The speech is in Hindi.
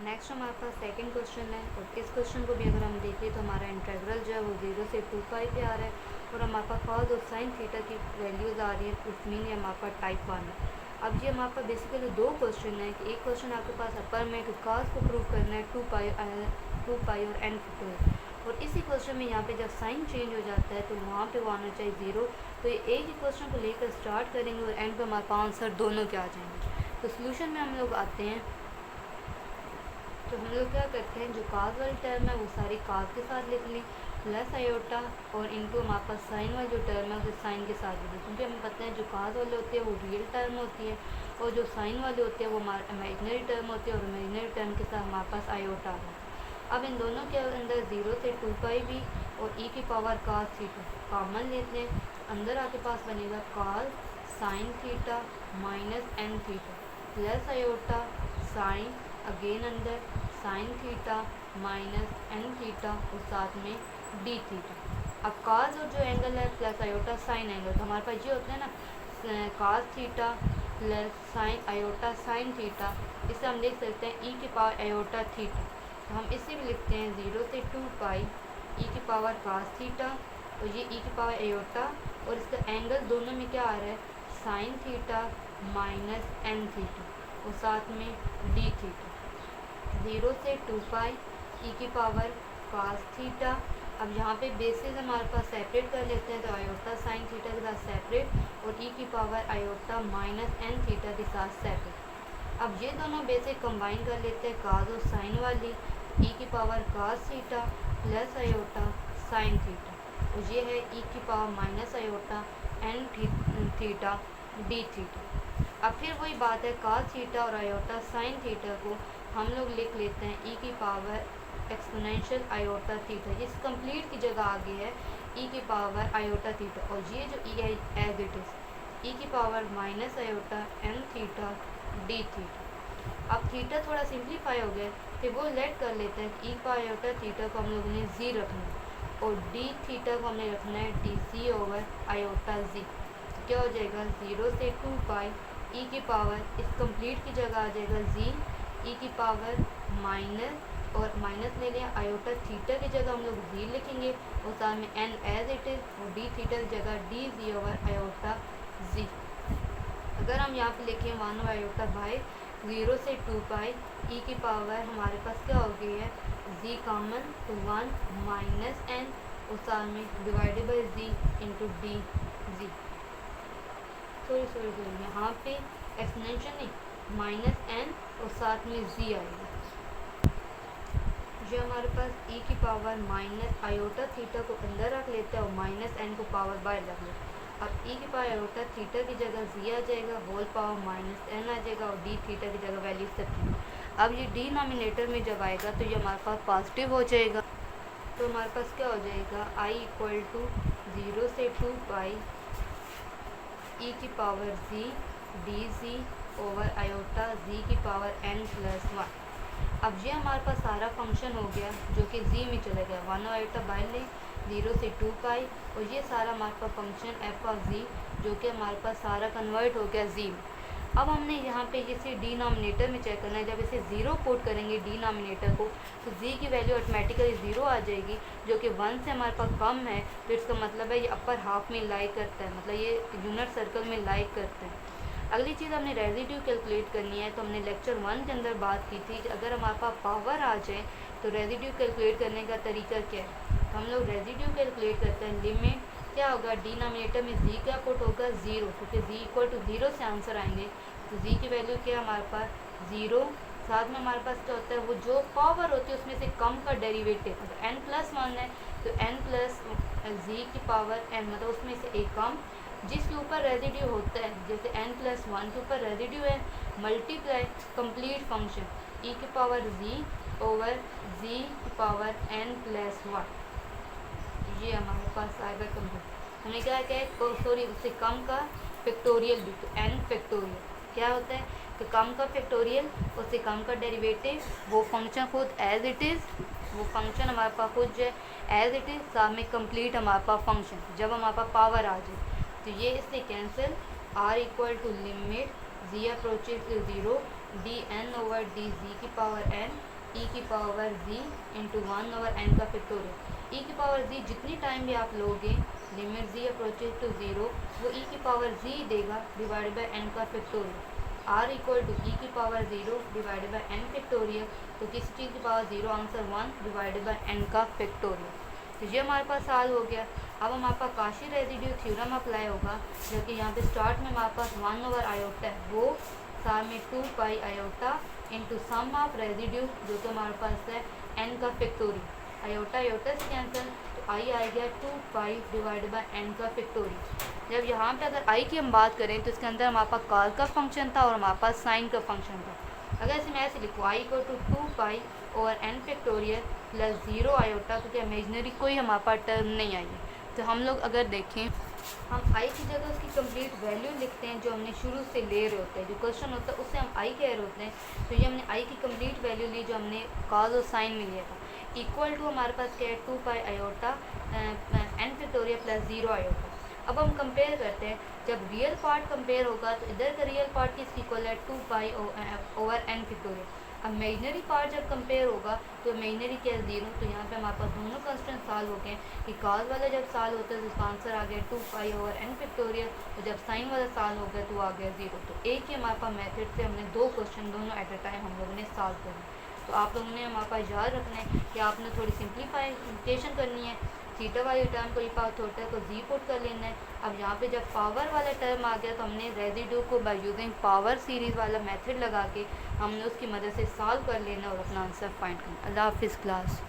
नेक्स्ट हमारे पास सेकंड क्वेश्चन है और इस क्वेश्चन को भी अगर हम देखें तो हमारा इंटीग्रल जो है वो 0 से 2 पाई पे आ रहा है और हमारे पास कॉस और साइन थीटा की वैल्यूज़ आ रही है, इट मीन ये हमारे पास टाइप 1 है। अब ये हमारे पास बेसिकली दो क्वेश्चन है कि एक क्वेश्चन आपके पास अपर में कि कॉस को प्रूव करना है 2 पाई और एन फैक्टोरियल, और इसी क्वेश्चन में यहाँ पे जब साइन चेंज हो जाता है तो वहाँ पे वो आना चाहिए 0। तो ये एक ही क्वेश्चन को लेकर स्टार्ट करेंगे और एंड पे हमारे पास आंसर दोनों के आ जाएंगे। तो सोल्यूशन में हम लोग आते हैं, तो हम लोग क्या करते हैं, जो काज वाली टर्म है वो सारी काज के साथ लिख ली प्लस आयोटा और इनटू हमारे पास साइन वाली जो टर्म है उसे साइन के साथ लिख ली, क्योंकि हमें पता है जो काज वाले होते हैं वो रियल टर्म होती है और जो साइन वाले होते हैं वो हमारे इमेजिनरी टर्म होती है और इमेजिनरी टर्म के साथ हमारे पास आयोटा है। अब इन दोनों के अंदर 0 से 2 पाई भी और ई की पावर काज थीटा कॉमन लेते हैं, अंदर आपके पास बनेगा cos sine theta minus n theta plus iota sine again अंदर sine theta minus n theta और साथ में डी थीटा। अब काज और जो एंगल है प्लस आयोटा साइन एंगल, तो हमारे पास ये होता है ना काज theta plus sign iota sine theta, इसे हम लिख सकते हैं ई की पावर आयोटा थीटा। तो हम इसे भी लिखते हैं 0 से 2 पाई ई की पावर काज थीटा और ये ई की पावर आयोटा और इसका एंगल दोनों में क्या आ रहा है sine theta minus n theta और साथ में डी थीटा। 0 से 2 पाई ई की पावर कास थीटा। अब यहाँ पे बेसिस हमारे पास सेपरेट कर लेते हैं, तो आयोटा साइन थीटा के साथ सेपरेट और ई की power iota minus n theta के साथ सेपरेट। अब ये दोनों बेसिक कंबाइन कर लेते हैं काज और साइन वाली, ई की power cos theta plus iota sine theta और ये है ई की power minus iota n theta d theta. अब फिर वही बात है कास थीटा और आयोटा साइन थीटा को हम लोग लिख लेते हैं ई की पावर एक्सपोनेंशियल आयोटा थीटा, इस कंप्लीट की जगह आगे है ई की पावर आयोटा थीटा और ये जो ई है एज इट इज ई की power minus iota n theta d theta. अब थीटा थोड़ा सिंप्लीफाई हो गया फिर वो लेट कर लेते हैं ई का आयोटा थीटा को हम लोगों ने जी रखना है और डी थीटा को हमने रखना है डी सी ओवर आयोटा जी। तो क्या हो जाएगा 0 से 2 पाई ई की पावर इस कंप्लीट की जगह आ जाएगा जी ई की पावर माइनस और माइनस ले लिया आयोटा थीटा की जगह हम लोग जी लिखेंगे और साथ में एन एज इट इज़ और डी थीटा की जगह डी जी ओवर आयोटा जी। अगर हम यहाँ पे लिखें 1 आयोटा बाय 0 से 2 पाई ई की पावर हमारे पास क्या हो गई है जी कॉमन तो 1 माइनस एन और साथ में divided by g into d g. Sorry यहाँ पे एक्सटेंशन नहीं माइनस एन और साथ में जी आएगा। जो हमारे पास ई की पावर माइनस आयोटा थीटा को अंदर रख लेते हैं और माइनस एन को पावर बाहर रख लेते हैं। अब ई की पावर आयोटा थीटा की जगह जी आ जाएगा, होल पावर माइनस एन आ जाएगा और डी थीटा की जगह वैल्यू सबकी। अब ये डिनोमिनेटर में जब आएगा तो ये हमारे पास पॉजिटिव हो जाएगा, तो हमारे पास क्या हो जाएगा आई इक्वल टू 0 से 2 पाई ई की power g d g over iota g की पावर एन प्लस 1। अब ये हमारे पास सारा फंक्शन हो गया जो कि जी में चला गया 1 आयोटा बाहर ले 0 से 2 पाई और ये सारा हमारे पास फंक्शन एफ ऑफ जी जो कि हमारे पास सारा कन्वर्ट हो गया जी में। अब हमने यहाँ पे इसे डिनोमिनेटर में चेक करना है, जब इसे 0 पुट करेंगे डिनोमिनेटर को तो जी की वैल्यू ऑटोमेटिकली 0 आ जाएगी जो कि 1 से हमारे पास कम है, तो इसका मतलब है ये अपर हाफ में लाई करता है, मतलब ये यूनिट सर्कल में लाई करता है। अगली चीज़ हमने रेजिड्यू कैलकुलेट करनी है, तो हमने लेक्चर 1 के अंदर बात की थी कि अगर हमारे पास पावर आ जाए तो रेजिड्यू कैलकुलेट करने का तरीका क्या है। तो हम लोग रेजिड्यू कैलकुलेट करते हैं, लिमिट क्या होगा डिनोमिनेटर में जी का पुट होगा 0 क्योंकि जी इक्वल टू 0 से आंसर आएंगे, तो जी की वैल्यू क्या है हमारे पास 0। साथ में हमारे पास क्या होता है वो जो पावर होती है उसमें से कम का डेरिवेटिव, तो n प्लस 1 है तो n प्लस जी की पावर n मतलब उसमें से एक कम जिसके ऊपर रेजिड्यू होता है, जैसे n प्लस 1 के ऊपर रेजिड्यू है मल्टीप्लाई कंप्लीट फंक्शन e की पावर जी ओवर जी की पावर n प्लस 1, ये हमारे पास आएगा कंप्लीट। हमें क्या क्या है सॉरी उससे कम का फैक्टोरियल भी, तो n फैक्टोरियल क्या होता है कि कम का फैक्टोरियल उससे कम का डेरिवेटिव, वो फंक्शन खुद एज इट इज़, वो फंक्शन हमारे पास खुद जो है एज इट इज़, साथ में कंप्लीट हमारे पास फंक्शन जब हमारे पास पावर आ जाए तो ये इससे cancel. R equal to limit g approaches to 0 d n over d g की पावर एन ई की power g into 1 over n का फैक्टोरियल। ई की पावर जी जितनी टाइम भी आप लोगे limit g approaches to zero, वो ई की पावर जी देगा डिवाइडेड बाई एन का factorial. R equal to e की power zero divided by n factorial, तो किसी चीज़ की power zero answer 1 divided by n का फैक्टोरियल। तो ये हमारे पास सॉल्व हो गया। अब हमारे पास काशी रेजिड्यू थ्योरम अप्लाई होगा, जो कि यहाँ पे स्टार्ट में हमारे पास 1 ओवर आयोटा है, वो साथ में 2 pi iota into sum of residue जो कि हमारे पास है एन का फैक्टोरियल। आयोटा आयोटा से कैंसिल, तो आई आ गया 2 पाई डिवाइड बाई एन का फैक्टोरियल। जब यहाँ पे अगर आई की हम बात करें तो इसके अंदर हमारे पास कॉस का फंक्शन था और हमारे पास साइन का फंक्शन था। अगर इसे मैं ऐसे लिखूँ I equal to 2 pi over n factorial plus zero iota, क्योंकि इमेजनरी कोई हमारे पास टर्म नहीं आई है। तो हम लोग अगर देखें, हम आई की जगह उसकी कंप्लीट वैल्यू लिखते हैं जो हमने शुरू से ले रहे होते हैं, जो क्वेश्चन होता है उससे हम आई कह रहे होते हैं। तो ये हमने आई की कंप्लीट वैल्यू ली जो हमने कॉज और साइन में लिया था। इक्वल टू हमारे पास क्या है 2 pi iota n factorial plus zero iota. अब हम कंपेयर करते हैं, जब रियल पार्ट कंपेयर होगा तो इधर का रियल पार्ट किसकी इक्वल है 2 पाई ओवर एन फैक्टोरियल। अब इमेजनरी पार्ट जब कंपेयर होगा तो इमेजनरी क्या है 0, तो यहाँ पे हमारे पास दोनों कंस्टेंट सॉल्व हो गए कि कॉस वाला जब सॉल्व होता है तो उसका आंसर आ गया 2 पाई ओवर एन फैक्टोरियल, तो जब साइन वाला सॉल्व हो गया तो आ गया 0। तो एक ही हमारे पास मेथड से हमने दो क्वेश्चन दोनों एट अ टाइम हम लोगों ने सॉल्व करना। तो आप लोगों ने हमारे पास याद रखना है कि आपने थोड़ी सिंप्लीफिकेशन करनी है। थीटा वाली टर्म को ये पावर थोटा को जी पुट कर लेना है। अब यहाँ पे जब पावर वाला टर्म आ गया तो हमने रेजिड्यू को बाय यूजिंग पावर सीरीज़ वाला मेथड लगा के हमने उसकी मदद से सॉल्व कर लेना और अपना आंसर फाइंड करना। अल्लाह हाफिज़ क्लास।